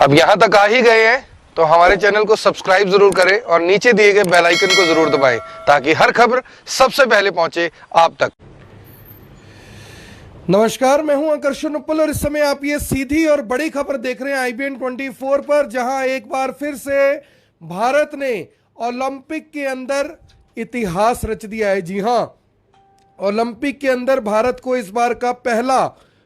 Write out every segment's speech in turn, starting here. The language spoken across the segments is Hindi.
अब यहाँ तक आ ही गए हैं तो हमारे चैनल को सब्सक्राइब जरूर करें और नीचे दिए गए बेल आइकन को जरूर दबाएं ताकि हर खबर सबसे पहले पहुंचे आप तक। नमस्कार, मैं हूं आकर्षण उप्पल और इस समय आप ये सीधी और बड़ी खबर देख रहे हैं IBN 24 पर, जहां एक बार फिर से भारत ने ओलंपिक के अंदर इतिहास रच दिया है। जी हां, ओलंपिक के अंदर भारत को इस बार का पहला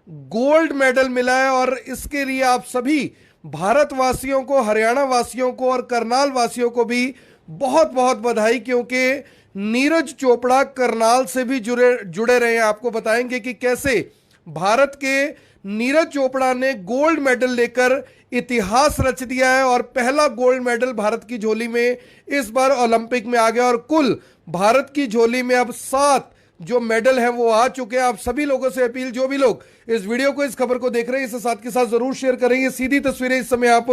गोल्ड मेडल मिला है और इसके लिए आप सभी भारतवासियों को, हरियाणा वासियों को और करनाल वासियों को भी बहुत बहुत बधाई, क्योंकि नीरज चोपड़ा करनाल से भी जुड़े रहे हैं। आपको बताएंगे कि कैसे भारत के नीरज चोपड़ा ने गोल्ड मेडल लेकर इतिहास रच दिया है और पहला गोल्ड मेडल भारत की झोली में इस बार ओलंपिक में आ गया और कुल भारत की झोली में अब 7 जो मेडल है वो आ चुके हैं। आप सभी लोगों से अपील, जो भी लोग इस वीडियो को, इस खबर को देख रहे हैं, इसे साथ के साथ जरूर शेयर करें। ये सीधी तस्वीरें इस समय आप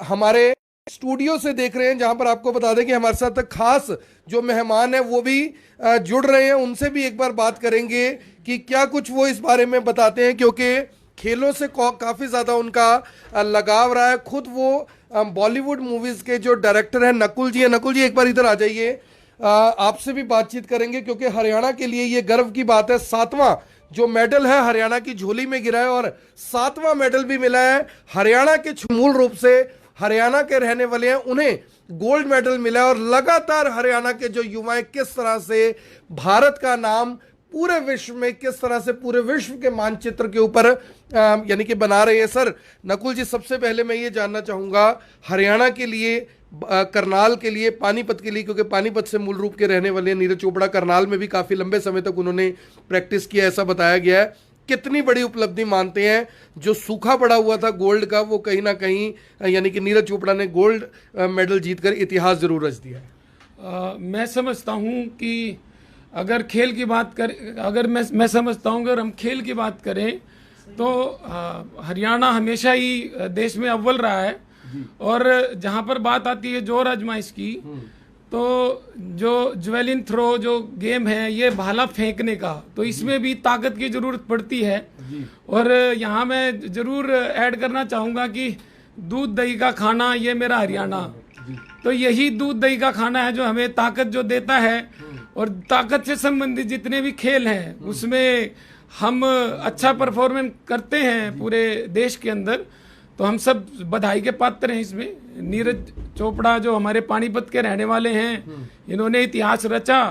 हमारे स्टूडियो से देख रहे हैं, जहां पर आपको बता दें कि हमारे साथ खास जो मेहमान है वो भी जुड़ रहे हैं। उनसे भी एक बार बात करेंगे कि क्या कुछ वो इस बारे में बताते हैं, क्योंकि खेलों से काफी ज्यादा उनका लगाव रहा है। खुद वो बॉलीवुड मूवीज के जो डायरेक्टर हैं नकुल जी हैं। नकुल जी, एक बार इधर आ जाइए, आपसे भी बातचीत करेंगे क्योंकि हरियाणा के लिए ये गर्व की बात है। 7वां जो मेडल है हरियाणा की झोली में गिरा है और 7वां मेडल भी मिला है हरियाणा के, मूल रूप से हरियाणा के रहने वाले हैं, उन्हें गोल्ड मेडल मिला है। और लगातार हरियाणा के जो युवा किस तरह से भारत का नाम पूरे विश्व में, किस तरह से पूरे विश्व के मानचित्र के ऊपर यानी कि बना रहे हैं। सर, नकुल जी, सबसे पहले मैं ये जानना चाहूंगा हरियाणा के लिए, करनाल के लिए, पानीपत के लिए, क्योंकि पानीपत से मूल रूप के रहने वाले नीरज चोपड़ा, करनाल में भी काफी लंबे समय तक उन्होंने प्रैक्टिस किया, ऐसा बताया गया है। कितनी बड़ी उपलब्धि मानते हैं जो सूखा पड़ा हुआ था गोल्ड का, वो कहीं ना कहीं यानी कि नीरज चोपड़ा ने गोल्ड मेडल जीतकर इतिहास जरूर रच दिया है। मैं समझता हूं कि अगर खेल की बात करें, अगर मैं समझता हूं अगर हम खेल की बात करें तो हरियाणा हमेशा ही देश में अव्वल रहा है। और जहां पर बात आती है जोर आजमाइश की, तो जो ज्वेलिन थ्रो जो गेम है, ये भाला फेंकने का, तो इसमें भी ताकत की जरूरत पड़ती है। और यहाँ मैं जरूर ऐड करना चाहूंगा कि दूध दही का खाना, ये मेरा हरियाणा, तो यही दूध दही का खाना है जो हमें ताकत जो देता है। और ताकत से संबंधित जितने भी खेल हैं उसमें हम अच्छा परफॉर्मेंस करते हैं पूरे देश के अंदर, तो हम सब बधाई के पात्र हैं इसमें। नीरज चोपड़ा जो हमारे पानीपत के रहने वाले हैं, इन्होंने इतिहास रचा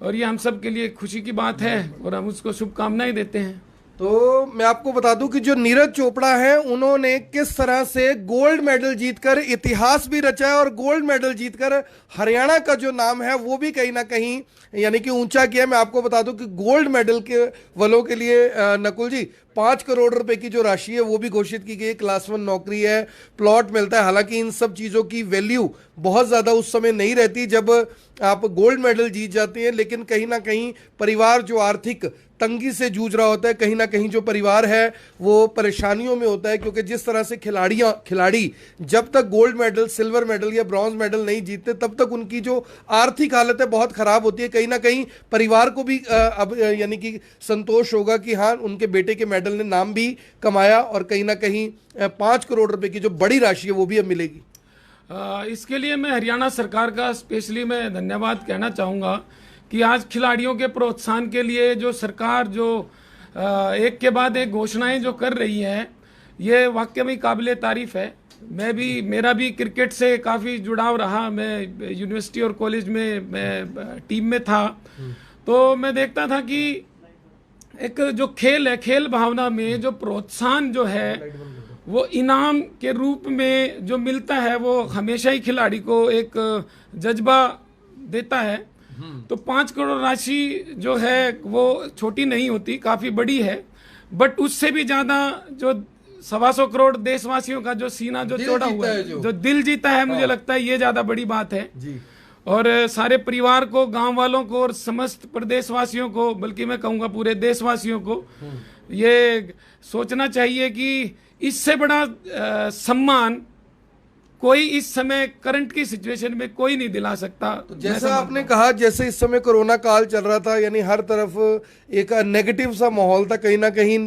और ये हम सब के लिए खुशी की बात है और हम उसको शुभकामनाएं देते हैं। तो मैं आपको बता दूं कि जो नीरज चोपड़ा है, उन्होंने किस तरह से गोल्ड मेडल जीतकर इतिहास भी रचा है और गोल्ड मेडल जीतकर हरियाणा का जो नाम है वो भी कहीं ना कहीं यानी कि ऊंचा किया। मैं आपको बता दूं कि गोल्ड मेडल के वालों के लिए नकुल जी 5 करोड़ रुपए की जो राशि है वो भी घोषित की गई। क्लास 1 नौकरी है, प्लॉट मिलता है। हालांकि इन सब चीज़ों की वैल्यू बहुत ज़्यादा उस समय नहीं रहती जब आप गोल्ड मेडल जीत जाते हैं, लेकिन कहीं ना कहीं परिवार जो आर्थिक तंगी से जूझ रहा होता है, कहीं ना कहीं जो परिवार है वो परेशानियों में होता है, क्योंकि जिस तरह से खिलाड़ी जब तक गोल्ड मेडल, सिल्वर मेडल या ब्रॉन्ज मेडल नहीं जीतते तब तक उनकी जो आर्थिक हालत है बहुत खराब होती है। कहीं ना कहीं परिवार को भी अब यानी कि संतोष होगा कि हाँ, उनके बेटे के मेडल ने नाम भी कमाया और कहीं ना कहीं 5 करोड़ रुपए की जो बड़ी राशि है वो भी अब मिलेगी। इसके लिए मैं हरियाणा सरकार का स्पेशली मैं धन्यवाद कहना चाहूँगा कि आज खिलाड़ियों के प्रोत्साहन के लिए जो सरकार जो एक के बाद एक घोषणाएं जो कर रही है, ये वाकई में काबिले तारीफ है। मेरा भी क्रिकेट से काफ़ी जुड़ाव रहा। मैं यूनिवर्सिटी और कॉलेज में मैं टीम में था, तो मैं देखता था कि एक जो खेल है, खेल भावना में जो प्रोत्साहन जो है वो इनाम के रूप में जो मिलता है वो हमेशा ही खिलाड़ी को एक जज्बा देता है। तो 5 करोड़ राशि जो है वो छोटी नहीं होती, काफी बड़ी है। बट उससे भी ज्यादा जो 125 करोड़ देशवासियों का जो सीना जो चौड़ा हुआ है, जो दिल जीता है, मुझे लगता है ये ज्यादा बड़ी बात है जी। और सारे परिवार को, गांव वालों को और समस्त प्रदेशवासियों को, बल्कि मैं कहूंगा पूरे देशवासियों को ये सोचना चाहिए कि इससे बड़ा सम्मान कोई इस समय करंट की सिचुएशन में कोई नहीं दिला सकता। तो जैसा आपने कहा, जैसे इस समय कोरोना काल चल रहा था, यानी हर तरफ एक नेगेटिव सा माहौल था, कहीं ना कहीं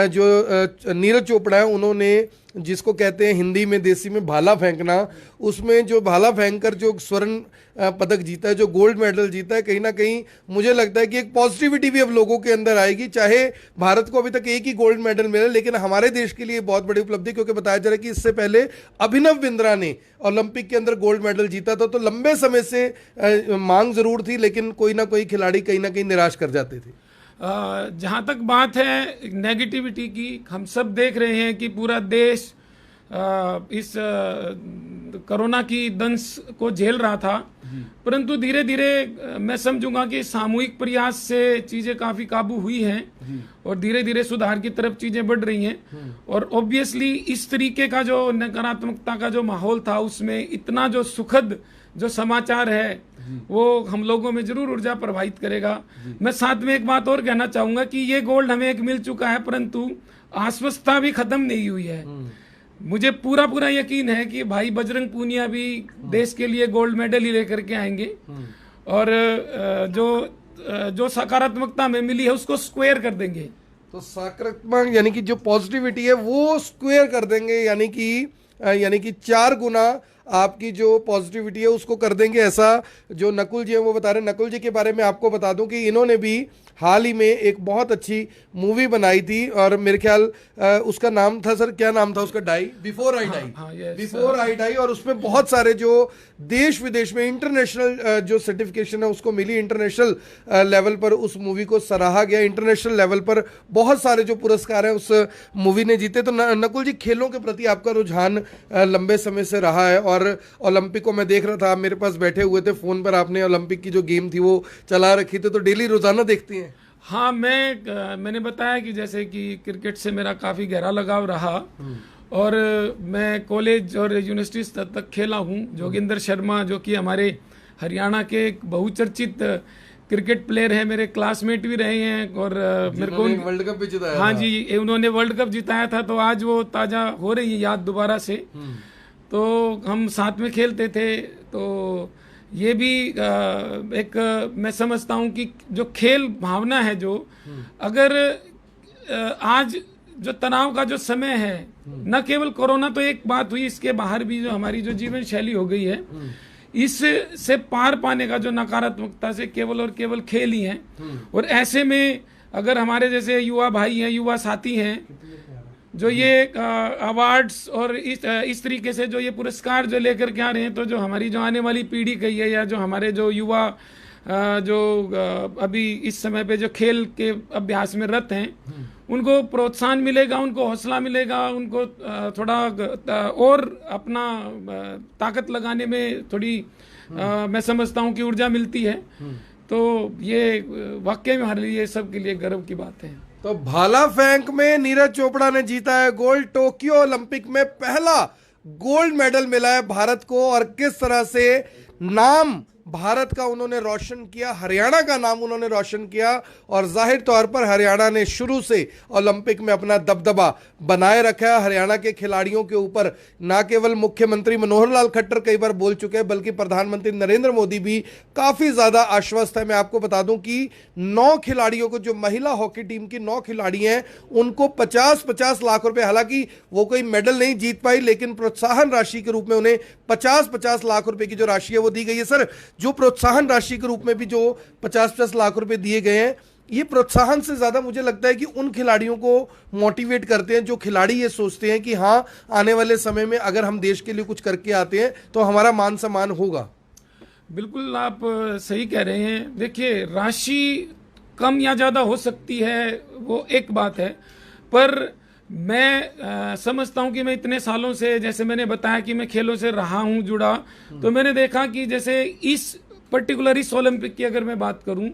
जो नीरज चोपड़ा है उन्होंने जिसको कहते हैं हिंदी में देसी में भाला फेंकना, उसमें जो भाला फेंककर जो स्वर्ण पदक जीता है, जो गोल्ड मेडल जीता है, कहीं ना कहीं मुझे लगता है कि एक पॉजिटिविटी भी अब लोगों के अंदर आएगी। चाहे भारत को अभी तक एक ही गोल्ड मेडल मिला, लेकिन हमारे देश के लिए बहुत बड़ी उपलब्धि, क्योंकि बताया जा रहा है कि इससे पहले अभिनव बिंद्रा ने ओलंपिक के अंदर गोल्ड मेडल जीता था। तो लंबे समय से मांग जरूर थी, लेकिन कोई ना कोई खिलाड़ी कहीं ना कहीं निराश कर जाते थे। जहाँ तक बात है नेगेटिविटी की, हम सब देख रहे हैं कि पूरा देश इस कोरोना की दंश को झेल रहा था, परंतु धीरे धीरे मैं समझूंगा कि सामूहिक प्रयास से चीजें काफी काबू हुई हैं और धीरे धीरे सुधार की तरफ चीजें बढ़ रही हैं। और ऑब्वियसली इस तरीके का जो नकारात्मकता का जो माहौल था, उसमें इतना जो सुखद जो समाचार है वो हम लोगों में जरूर ऊर्जा प्रवाहित करेगा। मैं साथ में एक बात और कहना चाहूंगा कि ये गोल्ड हमें एक मिल चुका है, परंतु आश्वस्तता भी खत्म नहीं हुई है। मुझे पूरा यकीन है कि भाई बजरंग पूनिया भी देश के लिए गोल्ड मेडल ही लेकर के आएंगे और जो सकारात्मकता में मिली है उसको स्क्वायर कर देंगे। तो सकारात्मक यानी कि जो पॉजिटिविटी है वो स्क्वायर कर देंगे, यानी कि 4 गुना आपकी जो पॉजिटिविटी है उसको कर देंगे, ऐसा जो नकुल जी है वो बता रहे हैं। नकुल जी के बारे में आपको बता दूं कि इन्होंने भी हाल ही में एक बहुत अच्छी मूवी बनाई थी, और मेरे ख्याल उसका नाम था, सर क्या नाम था उसका, die, before I die, before I die. और उसमें बहुत सारे जो देश विदेश में इंटरनेशनल जो सर्टिफिकेशन है उसको मिली, इंटरनेशनल लेवल पर उस मूवी को सराहा गया, इंटरनेशनल लेवल पर बहुत सारे जो पुरस्कार हैं उस मूवी ने जीते। तो नकुल जी, खेलों के प्रति आपका रुझान लंबे समय से रहा है, और ओलंपिक को मैं देख रहा था, आप मेरे पास बैठे हुए थे, फोन पर आपने ओलंपिक की जो गेम थी वो चला रखी थी, तो डेली रोजाना देखती हैं? हाँ, मैंने बताया कि जैसे कि क्रिकेट से मेरा काफ़ी गहरा लगाव रहा और मैं कॉलेज और यूनिवर्सिटी स्तर तक खेला हूँ। जोगिंदर शर्मा जो कि हमारे हरियाणा के एक बहुचर्चित क्रिकेट प्लेयर हैं, मेरे क्लासमेट भी रहे हैं और मेरे को वर्ल्ड कप भी जिताया। हाँ जी, उन्होंने वर्ल्ड कप जिताया था, तो आज वो ताज़ा हो रही है याद दोबारा से। तो हम साथ में खेलते थे, तो ये भी एक मैं समझता हूँ कि जो खेल भावना है, जो अगर आज जो तनाव का जो समय है, न केवल कोरोना तो एक बात हुई, इसके बाहर भी जो हमारी जो जीवन शैली हो गई है, इससे पार पाने का जो नकारात्मकता से केवल और केवल खेल ही है। और ऐसे में अगर हमारे जैसे युवा भाई हैं, युवा साथी हैं, जो ये अवार्ड्स और इस तरीके से जो ये पुरस्कार जो लेकर के आ रहे हैं, तो जो हमारी जो आने वाली पीढ़ी कही है, या जो हमारे जो युवा जो अभी इस समय पे जो खेल के अभ्यास में रत हैं, उनको प्रोत्साहन मिलेगा, उनको हौसला मिलेगा, उनको थोड़ा और अपना ताकत लगाने में थोड़ी मैं समझता हूँ कि ऊर्जा मिलती है। तो ये वाकई में हमारे लिए सबके लिए गर्व की बात है। तो भाला फेंक में नीरज चोपड़ा ने जीता है गोल्ड। टोक्यो ओलंपिक में पहला गोल्ड मेडल मिला है भारत को, और किस तरह से नाम भारत का उन्होंने रोशन किया, हरियाणा का नाम उन्होंने रोशन किया, और जाहिर तौर पर हरियाणा ने शुरू से ओलंपिक में अपना दबदबा बनाए रखा है। हरियाणा के खिलाड़ियों के ऊपर ना केवल मुख्यमंत्री मनोहर लाल खट्टर कई बार बोल चुके हैं, बल्कि प्रधानमंत्री नरेंद्र मोदी भी काफी ज्यादा आश्वस्त है। मैं आपको बता दूं कि 9 खिलाड़ियों को, जो महिला हॉकी टीम की 9 खिलाड़ी हैं, उनको 50-50 लाख रुपए, हालांकि वो कोई मेडल नहीं जीत पाई, लेकिन प्रोत्साहन राशि के रूप में उन्हें 50-50 लाख रुपए की जो राशि है वो दी गई है। सर, जो प्रोत्साहन राशि के रूप में भी जो 50-50 लाख रुपए दिए गए हैं, ये प्रोत्साहन से ज्यादा मुझे लगता है कि उन खिलाड़ियों को मोटिवेट करते हैं, जो खिलाड़ी ये सोचते हैं कि हाँ, आने वाले समय में अगर हम देश के लिए कुछ करके आते हैं तो हमारा मान सम्मान होगा। बिल्कुल आप सही कह रहे हैं। देखिए, राशि कम या ज्यादा हो सकती है, वो एक बात है, पर मैं समझता हूं कि मैं इतने सालों से, जैसे मैंने बताया कि मैं खेलों से रहा हूं जुड़ा, तो मैंने देखा कि जैसे इस पर्टिकुलर इस ओलंपिक की अगर मैं बात करूं,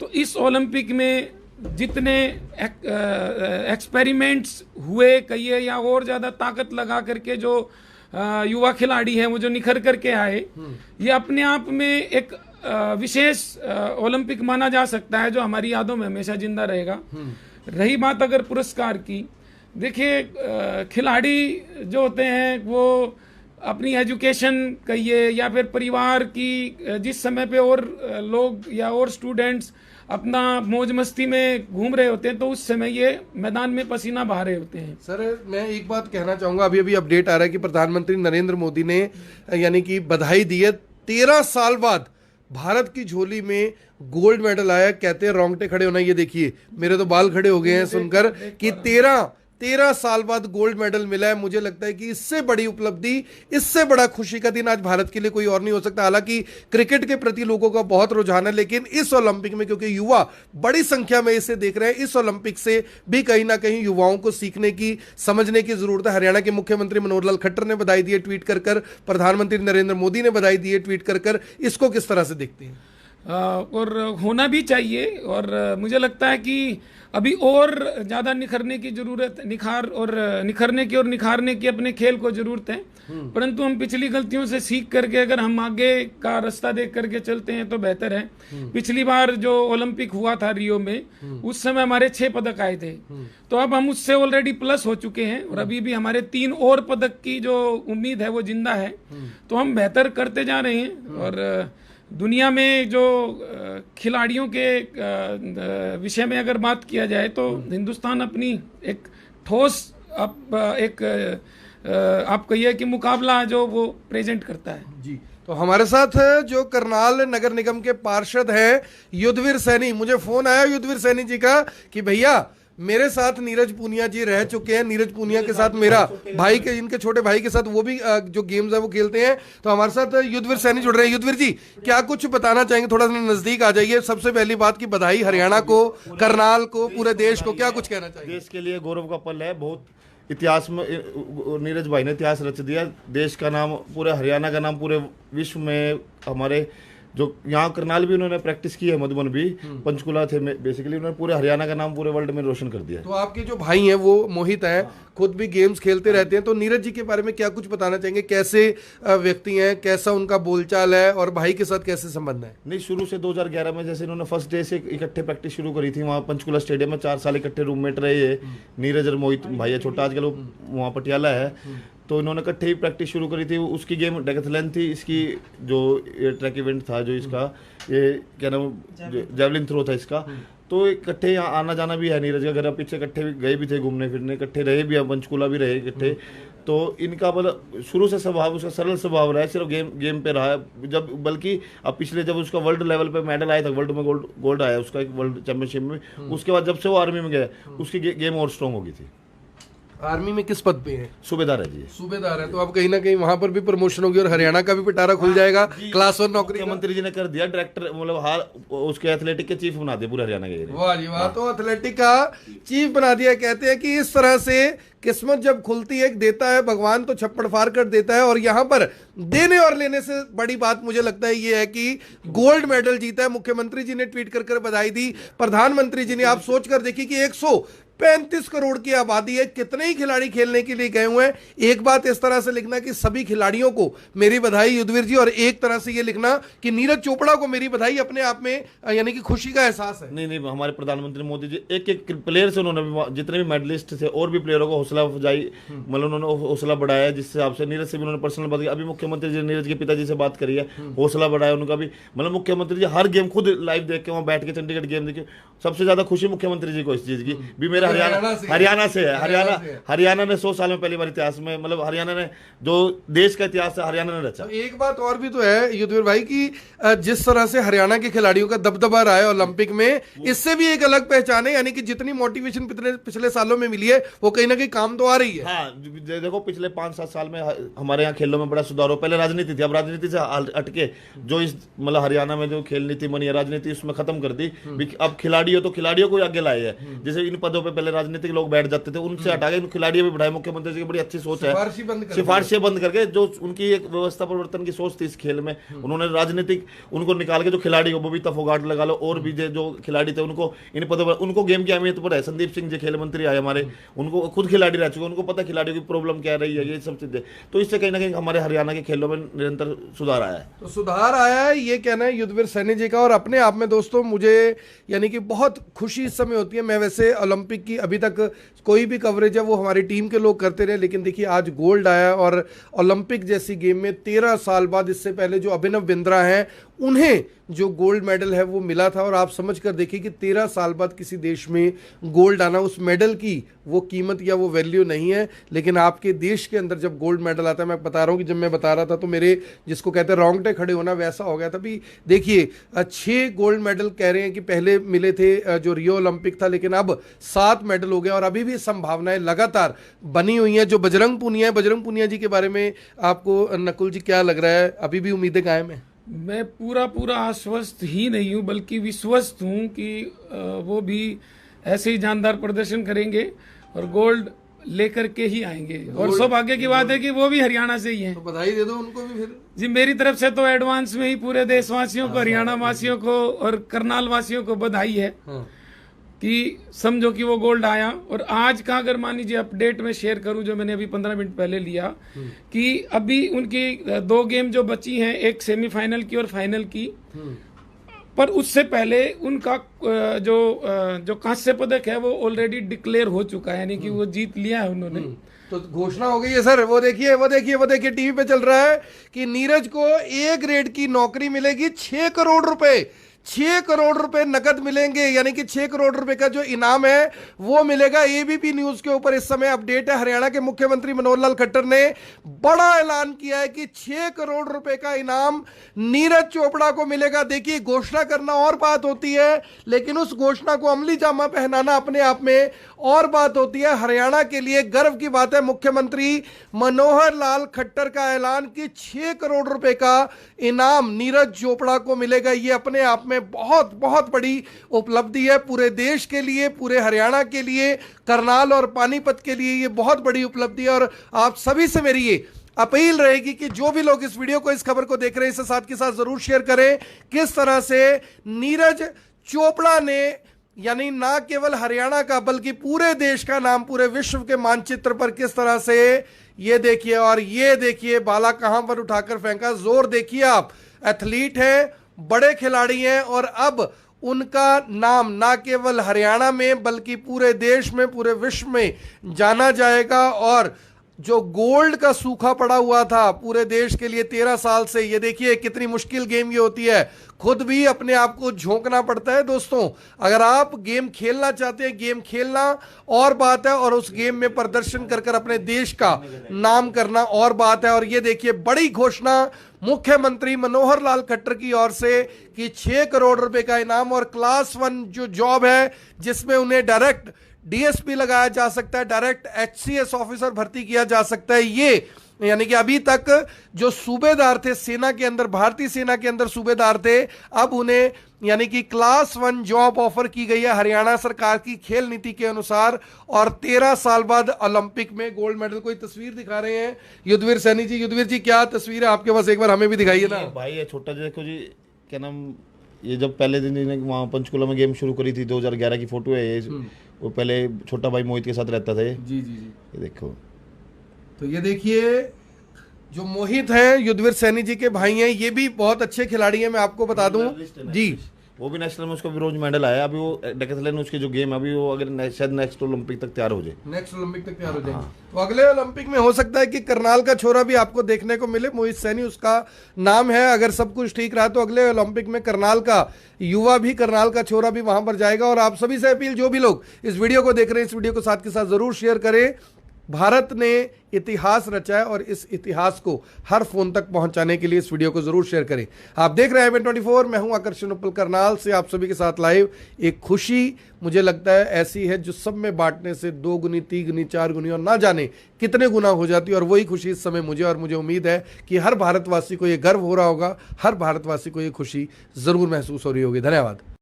तो इस ओलंपिक में जितने एक्सपेरिमेंट्स हुए कहिए, या और ज्यादा ताकत लगा करके जो युवा खिलाड़ी हैं वो जो निखर करके आए, ये अपने आप में एक विशेष ओलंपिक माना जा सकता है, जो हमारी यादों में हमेशा जिंदा रहेगा। रही बात अगर पुरस्कार की, देखिए खिलाड़ी जो होते हैं वो अपनी एजुकेशन कहिए, या फिर परिवार की जिस समय पे और लोग या और स्टूडेंट्स अपना मौज मस्ती में घूम रहे होते हैं, तो उस समय ये मैदान में पसीना बहा रहे होते हैं। सर मैं एक बात कहना चाहूंगा, अभी अभी अपडेट आ रहा है कि प्रधानमंत्री नरेंद्र मोदी ने यानी कि बधाई दी है, 13 साल बाद भारत की झोली में गोल्ड मेडल आया। कहते हैं रोंगटे खड़े होना, ये देखिए मेरे तो बाल खड़े हो गए हैं सुनकर कि 13 साल बाद गोल्ड मेडल मिला है। मुझे लगता है कि इससे बड़ी उपलब्धि, इससे बड़ा खुशी का दिन आज भारत के लिए कोई और नहीं हो सकता। हालांकि क्रिकेट के प्रति लोगों का बहुत रुझान है, लेकिन इस ओलंपिक में क्योंकि युवा बड़ी संख्या में इसे देख रहे हैं, इस ओलंपिक से भी कहीं ना कहीं युवाओं को सीखने की, समझने की जरूरत है। हरियाणा के मुख्यमंत्री मनोहर लाल खट्टर ने बधाई दी है ट्वीट कर कर, प्रधानमंत्री नरेंद्र मोदी ने बधाई दी है ट्वीट कर कर। इसको किस तरह से देखते हैं? और होना भी चाहिए, और मुझे लगता है कि अभी और ज्यादा निखरने की जरूरत, निखरने की और निखारने की अपने खेल को जरूरत है। परंतु हम पिछली गलतियों से सीख करके अगर हम आगे का रास्ता देख करके चलते हैं तो बेहतर है। पिछली बार जो ओलंपिक हुआ था रियो में, उस समय हमारे 6 पदक आए थे, तो अब हम उससे ऑलरेडी प्लस हो चुके हैं और अभी भी हमारे 3 और पदक की जो उम्मीद है वो जिंदा है। तो हम बेहतर करते जा रहे हैं। और दुनिया में जो खिलाड़ियों के विषय में अगर बात किया जाए तो हिंदुस्तान अपनी एक ठोस आप कहिए कि मुकाबला जो वो प्रेजेंट करता है। जी, तो हमारे साथ जो करनाल नगर निगम के पार्षद हैं युद्धवीर सैनी, मुझे फोन आया युद्धवीर सैनी जी का कि भैया मेरे साथ नीरज पूनिया जी रह चुके हैं, नीरज पूनिया के साथ मेरा भाई के, इनके छोटे भाई के साथ वो भी जो गेम्स है वो खेलते हैं। तो हमारे साथ युद्धवीर सैनी जुड़ रहे हैं। युद्धवीर जी क्या कुछ बताना चाहेंगे? थोड़ा सा नजदीक आ जाइए। सबसे पहली बात की बधाई हरियाणा को, करनाल को, पूरे देश को, क्या कुछ कहना चाहिए? देश के लिए गौरव का पल है। बहुत इतिहास में नीरज भाई ने इतिहास रच दिया। देश का नाम, पूरे हरियाणा का नाम पूरे विश्व में, हमारे जो यहाँ करनाल भी उन्होंने प्रैक्टिस की है, मधुबन भी, पंचकुला थे बेसिकली, उन्होंने पूरे हरियाणा का नाम पूरे वर्ल्ड में रोशन कर दिया। तो आपके जो भाई हैं वो मोहित हैं, खुद भी गेम्स खेलते रहते हैं, तो नीरज जी के बारे में क्या कुछ बताना चाहेंगे? कैसे व्यक्ति हैं, कैसा उनका बोलचाल है और भाई के साथ कैसे संबंध है? नहीं, शुरू से 2011 में जैसे इन्होंने फर्स्ट डे से इकट्ठे प्रैक्टिस शुरू करी थी वहाँ पंचकुला स्टेडियम में, 4 साल इकट्ठे रूममेट रहे है। नीरज और मोहित भाई है छोटा, आजकल वो वहाँ पटियाला है, तो इन्होंने इकट्ठे ही प्रैक्टिस शुरू करी थी। उसकी गेम डेकेथलन थी, इसकी जो ट्रैक इवेंट था, जो इसका ये क्या नाम जेवलिन थ्रो था इसका, तो इकट्ठे यहाँ आना जाना भी है नीरज का घर, पीछे इकट्ठे भी गए भी थे घूमने फिरने, इकट्ठे रहे भी, पंचकुला भी रहे इकट्ठे। तो इनका मतलब शुरू से स्वभाव, उसका सरल स्वभाव रहा है, सिर्फ गेम पे रहा है। जब बल्कि अब पिछले जब उसका वर्ल्ड लेवल पे मेडल आया था, वर्ल्ड में गोल्ड आया उसका एक वर्ल्ड चैंपियनशिप में, उसके बाद जब से वो आर्मी में गया उसकी गेम और स्ट्रॉन्ग हो गई थी। आर्मी में किस पद पे है? सूबेदार है जी। सूबेदार है, तो अब कहीं ना कहीं वहां पर भी प्रमोशन होगी और हरियाणा का भी पिटारा खुल जाएगा। क्लास 1 नौकरी मुख्यमंत्री जी ने कर दिया डायरेक्टर, मतलब हाल उसके एथलेटिक के चीफ बना दिया पूरे हरियाणा के। वाह जी वाह, तो एथलेटिक का चीफ बना दिया। कहते हैं कि इस तरह से किस्मत जब खुलती है, देता है भगवान तो छप्पड़ फाड़ कर देता है। और यहाँ पर देने और लेने से बड़ी बात मुझे लगता है ये है कि गोल्ड मेडल जीता है। मुख्यमंत्री जी ने ट्वीट कर कर बधाई दी, प्रधानमंत्री जी ने, आप सोच कर देखिए कि 135 करोड़ की आबादी है, कितने ही खिलाड़ी खेलने के लिए गए हुए हैं। एक बात इस तरह से लिखना कि सभी खिलाड़ियों को मेरी बधाई युद्धवीर जी, और एक तरह से ये लिखना कि नीरज चोपड़ा को मेरी बधाई, अपने आप में यानी कि खुशी का एहसास है। नहीं, हमारे प्रधानमंत्री मोदी जी एक प्लेयर से उन्होंने जितने भी मेडलिस्ट थे और भी प्लेयरों को हौसला अफजाई, मतलब उन्होंने हौसला बढ़ाया, जिस हिसाब से नीरज से भी उन्होंने पर्सनल बात की। अभी मुख्यमंत्री जी नीरज के पिताजी से बात करी है, हौसला बढ़ाया उनका भी। मतलब मुख्यमंत्री जी हर गेम खुद लाइव देख के वहाँ बैठ के चंडीगढ़ गेम देखे। सबसे ज्यादा खुशी मुख्यमंत्री जी को इस चीज की भी, मेरा हरियाणा से है। हरियाणा ने 100 साल में पहली बार इतिहास में, मतलब हरियाणा ने जो देश का इतिहास है हरियाणा ने रचा। एक बात और भी तो है युद्धवीर भाई की, जिस तरह से हरियाणा के खिलाड़ियों का दबदबा रहा है ओलंपिक में, इससे भी एक अलग पहचान है। यानी कि जितनी मोटिवेशन पिछले सालों में मिली है वो कहीं ना कहीं काम तो आ रही है। हाँ, देखो पिछले 5-7 साल में हमारे यहाँ खेलों में बड़ा सुधार हो। पहले राजनीति थी, अब राजनीति से हटके जो इस मतलब हरियाणा में जो खेल नीति बनी है, राजनीति उसमें खत्म कर दी। अब खिलाड़ी हो तो खिलाड़ियों को आगे लाए हैं। जैसे इन पदों पे पहले राजनीतिक लोग बैठ जाते थे, उनसे हटा के खिलाड़ियों भी बढ़ाए। मुख्यमंत्री जी की बड़ी अच्छी सोच है, सिफारिशें बंद करके जो उनकी एक व्यवस्था परिवर्तन की सोच थी इस खेल में, उन्होंने राजनीतिक उनको निकाल के जो खिलाड़ी हो, बबीता फोगाट लगा लो और भी जो खिलाड़ी थे उनको इन पदों पर, उनको गेम की अहमियत पर है। संदीप सिंह जी खेल मंत्री आए हमारे, उनको खुद खिलाड़ी रह चुके, उनको पता खिलाड़ियों की प्रॉब्लम क्या रही है, ये सब चीजें। तो इससे कहीं ना कहीं हमारे हरियाणा के खेलों में निरंतर सुधार आया है। तो सुधार आया है, ये कहना है युद्धवीर सैनी जी का। और अपने आप में दोस्तों मुझे यानी कि बहुत खुशी इस समय होती है। मैं वैसे ओलंपिक की अभी तक कोई भी कवरेज है वो हमारी टीम के लोग करते रहे, लेकिन देखिए आज गोल्ड आया और ओलंपिक जैसी गेम में 13 साल बाद, इससे पहले जो अभिनव बिंद्रा हैं उन्हें जो गोल्ड मेडल है वो मिला था। और आप समझ कर देखिए कि 13 साल बाद किसी देश में गोल्ड आना, उस मेडल की वो कीमत या वो वैल्यू नहीं है, लेकिन आपके देश के अंदर जब गोल्ड मेडल आता है, मैं बता रहा हूँ कि जब मैं बता रहा था तो मेरे जिसको कहते हैं रोंगटे खड़े होना वैसा हो गया था। भी देखिए 6 गोल्ड मेडल कह रहे हैं कि पहले मिले थे जो रियो ओलंपिक था, लेकिन अब 7 मेडल हो गए और अभी भी संभावनाएं लगातार बनी हुई हैं। जो बजरंग पुनिया जी के बारे में आपको नकुल जी क्या लग रहा है, अभी भी उम्मीदें कायम है? मैं पूरा आश्वस्त ही नहीं हूं बल्कि विश्वस्त हूं कि वो भी ऐसे ही जानदार प्रदर्शन करेंगे और गोल्ड लेकर के ही आएंगे। और सौभाग्य की बात है कि वो भी हरियाणा से ही हैं। तो बधाई दे दो उनको भी फिर। जी, मेरी तरफ से तो एडवांस में ही पूरे देशवासियों को, हरियाणा वासियों को और करनाल वासियों को बधाई है कि समझो कि वो गोल्ड आया। और आज का अगर मान लीजिए अपडेट में शेयर करूं, जो मैंने अभी 15 मिनट पहले लिया, कि अभी उनकी 2 गेम जो बची हैं, एक सेमीफाइनल की और फाइनल की, पर उससे पहले उनका जो कांस्य पदक है वो ऑलरेडी डिक्लेयर हो चुका है, यानी कि वो जीत लिया है उन्होंने। तो घोषणा हो गई है सर। वो देखिए टीवी पे चल रहा है कि नीरज को ए ग्रेड की नौकरी मिलेगी, 6 करोड़ रुपए, 6 करोड़ रुपए नकद मिलेंगे, यानी कि 6 करोड़ रुपए का जो इनाम है वो मिलेगा। एबीपी न्यूज के ऊपर इस समय अपडेट है। हरियाणा के मुख्यमंत्री मनोहर लाल खट्टर ने बड़ा ऐलान किया है कि 6 करोड़ रुपए का इनाम नीरज चोपड़ा को मिलेगा। देखिए, घोषणा करना और बात होती है, लेकिन उस घोषणा को अमली जामा पहनाना अपने आप में और बात होती है। हरियाणा के लिए गर्व की बात है, मुख्यमंत्री मनोहर लाल खट्टर का ऐलान कि 6 करोड़ रुपए का इनाम नीरज चोपड़ा को मिलेगा। ये अपने आप में बहुत बहुत बड़ी उपलब्धि है पूरे देश के लिए, पूरे हरियाणा के लिए, करनाल और पानीपत के लिए ये बहुत बड़ी उपलब्धि है। और आप सभी से मेरी ये अपील रहेगी कि जो भी लोग इस वीडियो को, इस खबर को देख रहे हैं, इसे साथ के साथ जरूर शेयर करें। किस तरह से नीरज चोपड़ा ने, यानी ना केवल हरियाणा का बल्कि पूरे देश का नाम पूरे विश्व के मानचित्र पर किस तरह से, ये देखिए, और ये देखिए बाला कहां पर उठाकर फेंका, जोर देखिए आप। एथलीट हैं, बड़े खिलाड़ी हैं, और अब उनका नाम ना केवल हरियाणा में बल्कि पूरे देश में, पूरे विश्व में जाना जाएगा। और जो गोल्ड का सूखा पड़ा हुआ था पूरे देश के लिए 13 साल से, ये देखिए कितनी मुश्किल गेम ये होती है, खुद भी अपने आप को झोंकना पड़ता है। दोस्तों, अगर आप गेम खेलना चाहते हैं, गेम खेलना और बात है, और उस गेम में प्रदर्शन कर कर अपने देश का नाम करना और बात है। और ये देखिए बड़ी घोषणा मुख्यमंत्री मनोहर लाल खट्टर की ओर से कि 6 करोड़ रुपए का इनाम और क्लास 1 जो जॉब है जिसमें उन्हें डायरेक्ट डीएसपी लगाया जा सकता है, डायरेक्ट एचसीएस ऑफिसर भर्ती किया जा सकता है। ये यानी कि अभी तक जो सूबेदार थे सेना के अंदर, भारतीय सेना के अंदर सूबेदार थे, अब उन्हें यानी कि क्लास 1 जॉब ऑफर की गई है हरियाणा सरकार की खेल नीति के अनुसार। और 13 साल बाद ओलंपिक में गोल्ड मेडल। कोई तस्वीर दिखा रहे हैं युद्धवीर सैनी जी। युद्धवीर जी, क्या तस्वीर है आपके पास, एक बार हमें भी दिखाइए ना। भाई ये छोटा देखो जी, क्या नाम, ये जब पहले दिन इन्होंने वहाँ पंचकुला में गेम शुरू करी थी, 2011 की फोटो है ये। वो पहले छोटा भाई मोहित के साथ रहता था ये। जी। ये देखो, तो ये देखिए जो मोहित हैं, युद्धवीर सैनी जी के भाई हैं, ये भी बहुत अच्छे खिलाड़ी हैं, मैं आपको बता दूं जी। वो भी नेशनल में, उसका भी रोज मेडल आया। अभी वो डेकेथलॉन उसके जो गेम, अभी वो अगर शायद नेक्स्ट ओलंपिक तक तैयार हो जाए, नेक्स्ट ओलंपिक तक तैयार हो जाए, तो अगले ओलंपिक में हो सकता है कि करनाल का छोरा भी आपको देखने को मिले। मोहित सैनी उसका नाम है। अगर सब कुछ ठीक रहा तो अगले ओलंपिक में करनाल का युवा भी, करनाल का छोरा भी वहां पर जाएगा। और आप सभी से अपील, जो भी लोग इस वीडियो को देख रहे हैं, इस वीडियो को साथ के साथ जरूर शेयर करें। भारत ने इतिहास रचा है और इस इतिहास को हर फोन तक पहुंचाने के लिए इस वीडियो को जरूर शेयर करें। आप देख रहे हैं IBN24, मैं हूं आकर्षण उपल करनाल से आप सभी के साथ लाइव। एक खुशी मुझे लगता है ऐसी है जो सब में बांटने से 2 गुनी, 3 गुनी, 4 गुनी और ना जाने कितने गुना हो जाती है। और वही खुशी इस समय मुझे उम्मीद है कि हर भारतवासी को ये गर्व हो रहा होगा, हर भारतवासी को ये खुशी जरूर महसूस हो रही होगी। धन्यवाद।